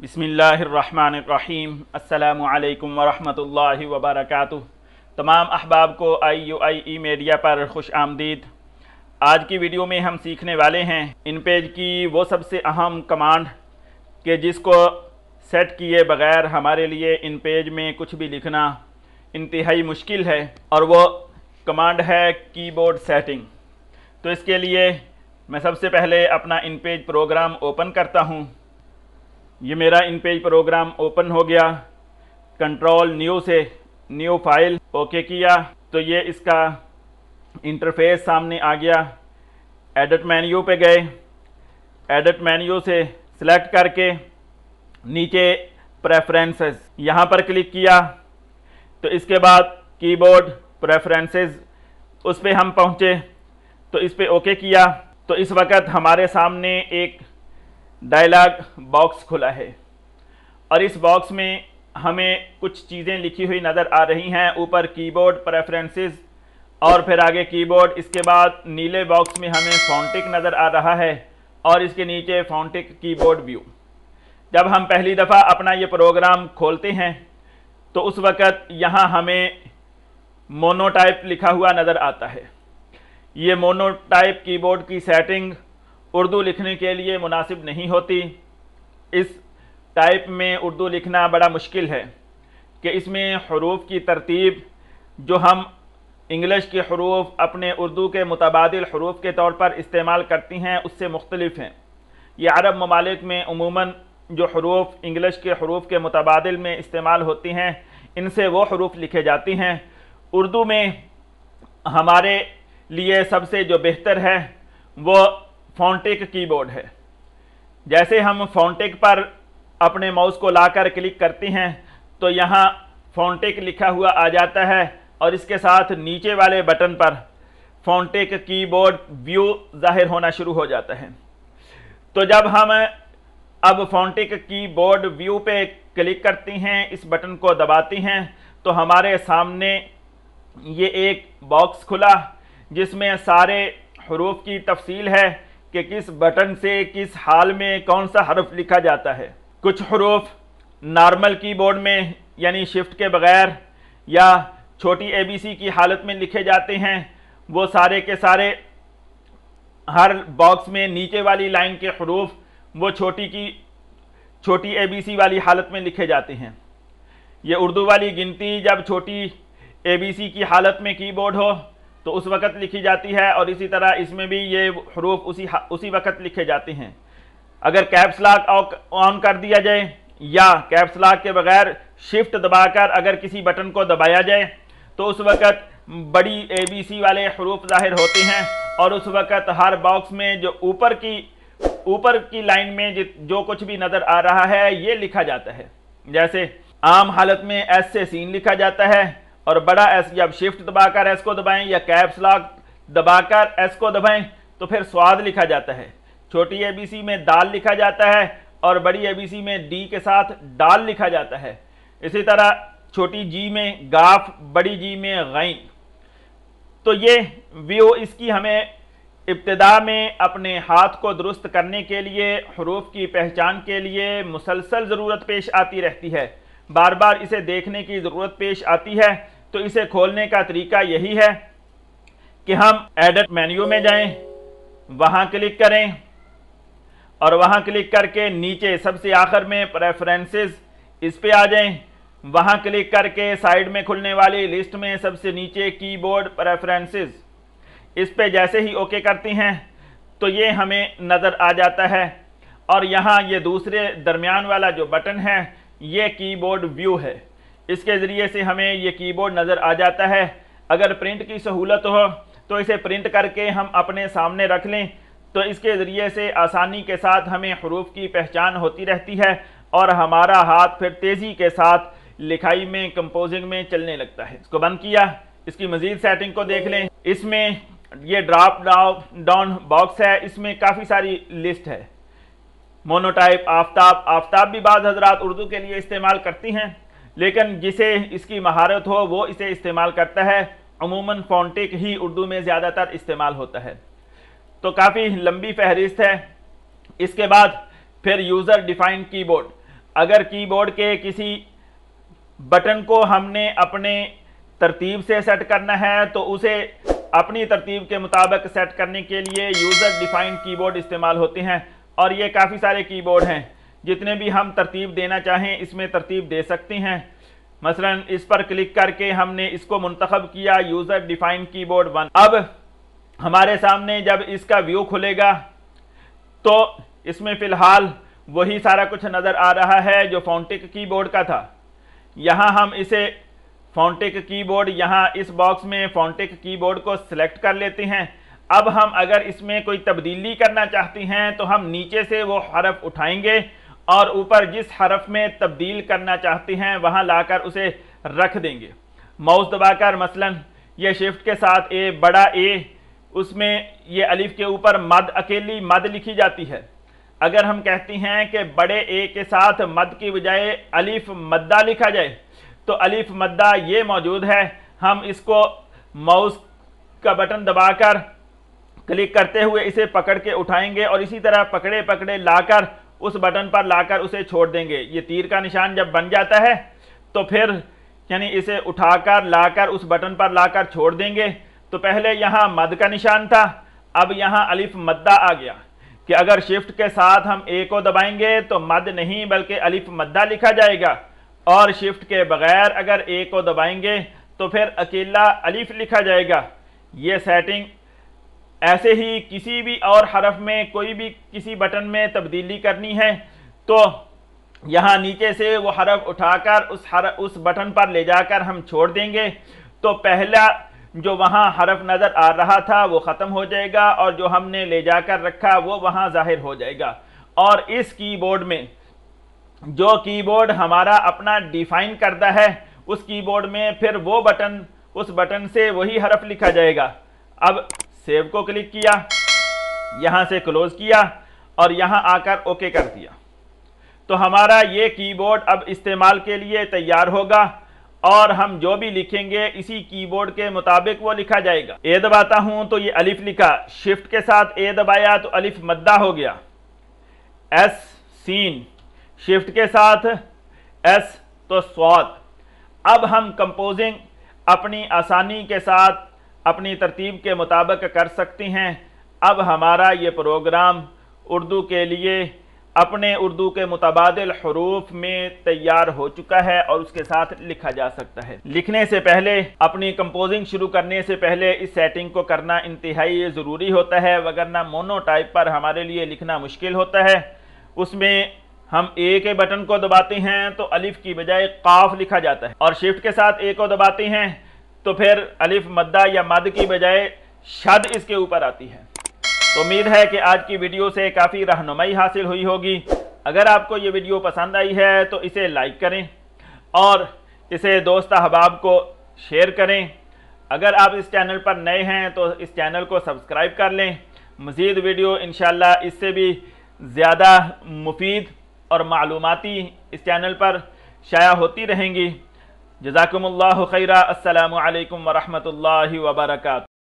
बिस्मिल्लाहिर्रहमानिर्रहीम। अस्सलामु अलैकुम वरहमतुल्लाहि वबरकातुह। तमाम अहबाब को IUIE मीडिया पर खुश आमदीद। आज की वीडियो में हम सीखने वाले हैं इन पेज की वो सबसे अहम कमांड कि जिसको सेट किए बग़ैर हमारे लिए इन पेज में कुछ भी लिखना इंतहाई मुश्किल है, और वो कमांड है कीबोर्ड सेटिंग। तो इसके लिए मैं सबसे पहले अपना इन पेज प्रोग्राम ओपन करता हूँ। ये मेरा इन पेज प्रोग्राम ओपन हो गया। कंट्रोल न्यू से न्यू फाइल ओके किया तो ये इसका इंटरफेस सामने आ गया। एडिट मेन्यू पे गए, एडिट मेन्यू से सिलेक्ट करके नीचे प्रेफरेंसेस यहाँ पर क्लिक किया तो इसके बाद कीबोर्ड प्रेफरेंसेस उस पर हम पहुँचे तो इस पर ओके किया तो इस वक्त हमारे सामने एक डायलॉग बॉक्स खुला है और इस बॉक्स में हमें कुछ चीज़ें लिखी हुई नज़र आ रही हैं। ऊपर कीबोर्ड प्रेफरेंसेस और फिर आगे कीबोर्ड, इसके बाद नीले बॉक्स में हमें फोंटिक नज़र आ रहा है और इसके नीचे फोंटिक कीबोर्ड व्यू। जब हम पहली दफ़ा अपना ये प्रोग्राम खोलते हैं तो उस वक़्त यहाँ हमें मोनोटाइप लिखा हुआ नज़र आता है। ये मोनोटाइप कीबोर्ड की सेटिंग उर्दू लिखने के लिए मुनासिब नहीं होती। इस टाइप में उर्दू लिखना बड़ा मुश्किल है कि इसमें हरूफ की तरतीब जो हम इंग्लिश के हरूफ अपने उर्दू के मुतबादिल हरूफ के तौर पर इस्तेमाल करती हैं उससे मुख्तलिफ हैं। ये अरब ममालिक में उमूमन जो हरूफ इंग्लिश के हरूफ के मुतबादिल में इस्तेमाल होती हैं इनसे वो हरूफ लिखे जाती हैं। उर्दू में हमारे लिए सबसे जो बेहतर है वो फोंटिक कीबोर्ड है। जैसे हम फोंटिक पर अपने माउस को लाकर क्लिक करते हैं तो यहाँ फोंटिक लिखा हुआ आ जाता है और इसके साथ नीचे वाले बटन पर फोंटिक कीबोर्ड व्यू ज़ाहिर होना शुरू हो जाता है। तो जब हम अब फोंटिक कीबोर्ड व्यू पे क्लिक करती हैं, इस बटन को दबाती हैं तो हमारे सामने ये एक बॉक्स खुला जिसमें सारे हरूफ की तफसील है कि किस बटन से किस हाल में कौन सा हर्फ लिखा जाता है। कुछ हरूफ नॉर्मल कीबोर्ड में यानी शिफ्ट के बगैर या छोटी ABC की हालत में लिखे जाते हैं, वो सारे के सारे हर बॉक्स में नीचे वाली लाइन के हरूफ वो छोटी ABC वाली हालत में लिखे जाते हैं। ये उर्दू वाली गिनती जब छोटी ABC की हालत में कीबोर्ड हो तो उस वक़्त लिखी जाती है और इसी तरह इसमें भी ये हरूफ उसी वक़्त लिखे जाते हैं। अगर कैप्स लॉक ऑन कर दिया जाए या कैप्स लॉक के बगैर शिफ्ट दबाकर अगर किसी बटन को दबाया जाए तो उस वक़्त बड़ी ABC वाले हरूफ ज़ाहिर होते हैं और उस वक़्त हर बॉक्स में जो ऊपर की लाइन में जो कुछ भी नज़र आ रहा है ये लिखा जाता है। जैसे आम हालत में S से सीन लिखा जाता है और बड़ा एस जब शिफ्ट दबाकर एस को दबाएं या कैप्स लॉक दबाकर एस को दबाएं तो फिर स्वाद लिखा जाता है। छोटी ABC में दाल लिखा जाता है और बड़ी ABC में डी के साथ डाल लिखा जाता है। इसी तरह छोटी जी में गाफ, बड़ी जी में गैन। तो ये व्यू इसकी हमें इब्तिदा में अपने हाथ को दुरुस्त करने के लिए, हरूफ की पहचान के लिए मुसलसल ज़रूरत पेश आती रहती है। बार बार इसे देखने की ज़रूरत पेश आती है। तो इसे खोलने का तरीका यही है कि हम एडिट मेन्यू में जाएं, वहां क्लिक करें और वहां क्लिक करके नीचे सबसे आखिर में प्रेफरेंसेस इस पे आ जाएं। वहां क्लिक करके साइड में खुलने वाली लिस्ट में सबसे नीचे कीबोर्ड प्रेफरेंसेस इस पे जैसे ही ओके करती हैं तो ये हमें नज़र आ जाता है। और यहाँ ये दूसरे दरमियान वाला जो बटन है ये कीबोर्ड व्यू है। इसके ज़रिए से हमें ये कीबोर्ड नज़र आ जाता है। अगर प्रिंट की सहूलत हो तो इसे प्रिंट करके हम अपने सामने रख लें तो इसके ज़रिए से आसानी के साथ हमें हरूफ की पहचान होती रहती है और हमारा हाथ फिर तेज़ी के साथ लिखाई में, कंपोजिंग में चलने लगता है। इसको बंद किया, इसकी मज़ीद सेटिंग को देख लें। इसमें ये ड्रॉप डाउन बॉक्स है, इसमें काफ़ी सारी लिस्ट है। मोनोटाइप आफ्ताब भी बाज़ हज़रात उर्दू के लिए इस्तेमाल करती हैं, लेकिन जिसे इसकी महारत हो वो इसे इस्तेमाल करता है। अमूमन फोंटिक ही उर्दू में ज़्यादातर इस्तेमाल होता है। तो काफ़ी लंबी फहरिस्त है। इसके बाद फिर यूज़र डिफाइंड कीबोर्ड। अगर कीबोर्ड के किसी बटन को हमने अपने तरतीब से सेट करना है तो उसे अपनी तरतीब के मुताबिक सेट करने के लिए यूज़र डिफाइंड कीबोर्ड इस्तेमाल होते हैं। और ये काफ़ी सारे कीबोर्ड हैं, जितने भी हम तरतीब देना चाहें इसमें तरतीब दे सकते हैं। मसलन इस पर क्लिक करके हमने इसको मुंतखब किया यूज़र डिफाइंड कीबोर्ड 1। अब हमारे सामने जब इसका व्यू खुलेगा तो इसमें फ़िलहाल वही सारा कुछ नज़र आ रहा है जो फोंटिक कीबोर्ड का था। यहाँ हम इसे फोंटिक कीबोर्ड, यहाँ इस बॉक्स में फोंटिक कीबोर्ड को सिलेक्ट कर लेते हैं। अब हम अगर इसमें कोई तब्दीली करना चाहते हैं तो हम नीचे से वो हरफ उठाएंगे और ऊपर जिस हरफ में तब्दील करना चाहते हैं वहाँ लाकर उसे रख देंगे। माउस दबाकर मसलन ये शिफ्ट के साथ ए, बड़ा ए, उसमें ये अलिफ के ऊपर मद, अकेली मद लिखी जाती है। अगर हम कहते हैं कि बड़े ए के साथ मद की बजाय अलिफ मद्दा लिखा जाए तो अलिफ मद्दा ये मौजूद है। हम इसको माउस का बटन दबाकर क्लिक करते हुए इसे पकड़ के उठाएंगे और इसी तरह पकड़े पकड़े लाकर उस बटन पर लाकर उसे छोड़ देंगे। ये तीर का निशान जब बन जाता है तो फिर यानी इसे उठाकर लाकर उस बटन पर लाकर छोड़ देंगे। तो पहले यहाँ मद का निशान था, अब यहाँ अलिफ मद्दा आ गया कि अगर शिफ्ट के साथ हम ए को दबाएंगे तो मद नहीं बल्कि अलिफ मद्दा लिखा जाएगा, और शिफ्ट के बगैर अगर ए को दबाएंगे तो फिर अकेला अलिफ लिखा जाएगा। ये सेटिंग ऐसे ही किसी भी और हरफ में कोई भी किसी बटन में तब्दीली करनी है तो यहाँ नीचे से वो हरफ उठाकर उस बटन पर ले जाकर हम छोड़ देंगे तो पहला जो वहाँ हरफ नज़र आ रहा था वो ख़त्म हो जाएगा और जो हमने ले जाकर रखा वो वहाँ ज़ाहिर हो जाएगा। और इस कीबोर्ड में जो कीबोर्ड हमारा अपना डिफाइन करता है उस कीबोर्ड में फिर वो बटन, उस बटन से वही हरफ लिखा जाएगा। अब सेव को क्लिक किया, यहाँ से क्लोज किया और यहाँ आकर ओके कर दिया तो हमारा ये कीबोर्ड अब इस्तेमाल के लिए तैयार होगा और हम जो भी लिखेंगे इसी कीबोर्ड के मुताबिक वो लिखा जाएगा। ए दबाता हूँ तो ये अलिफ लिखा, शिफ्ट के साथ ए दबाया तो अलिफ मद्दा हो गया। एस सीन, शिफ्ट के साथ एस तो स्वाद। अब हम कंपोजिंग अपनी आसानी के साथ अपनी तरतीब के मुताबिक कर सकते हैं। अब हमारा ये प्रोग्राम उर्दू के लिए अपने उर्दू के मुतबादिल हरूफ में तैयार हो चुका है और उसके साथ लिखा जा सकता है। लिखने से पहले, अपनी कंपोजिंग शुरू करने से पहले इस सेटिंग को करना इंतहाई ज़रूरी होता है, वगरना मोनोटाइप पर हमारे लिए लिखना मुश्किल होता है। उसमें हम ए के बटन को दबाते हैं तो अलिफ की बजाय काफ लिखा जाता है और शिफ्ट के साथ ए को दबाते हैं तो फिर अलिफ मद्दा या मद की बजाय शद इसके ऊपर आती है। तो उम्मीद है कि आज की वीडियो से काफ़ी रहनुमाई हासिल हुई होगी। अगर आपको ये वीडियो पसंद आई है तो इसे लाइक करें और इसे दोस्त अहबाब को शेयर करें। अगर आप इस चैनल पर नए हैं तो इस चैनल को सब्सक्राइब कर लें। मज़ीद वीडियो इंशाल्लाह इससे भी ज़्यादा मुफीद और मालूमाती इस चैनल पर शाया होती रहेंगी। जज़ाकुमुल्लाहु खैरा। अस्सलामु अलैकुम व रहमतुल्लाहि व बरकातुहू।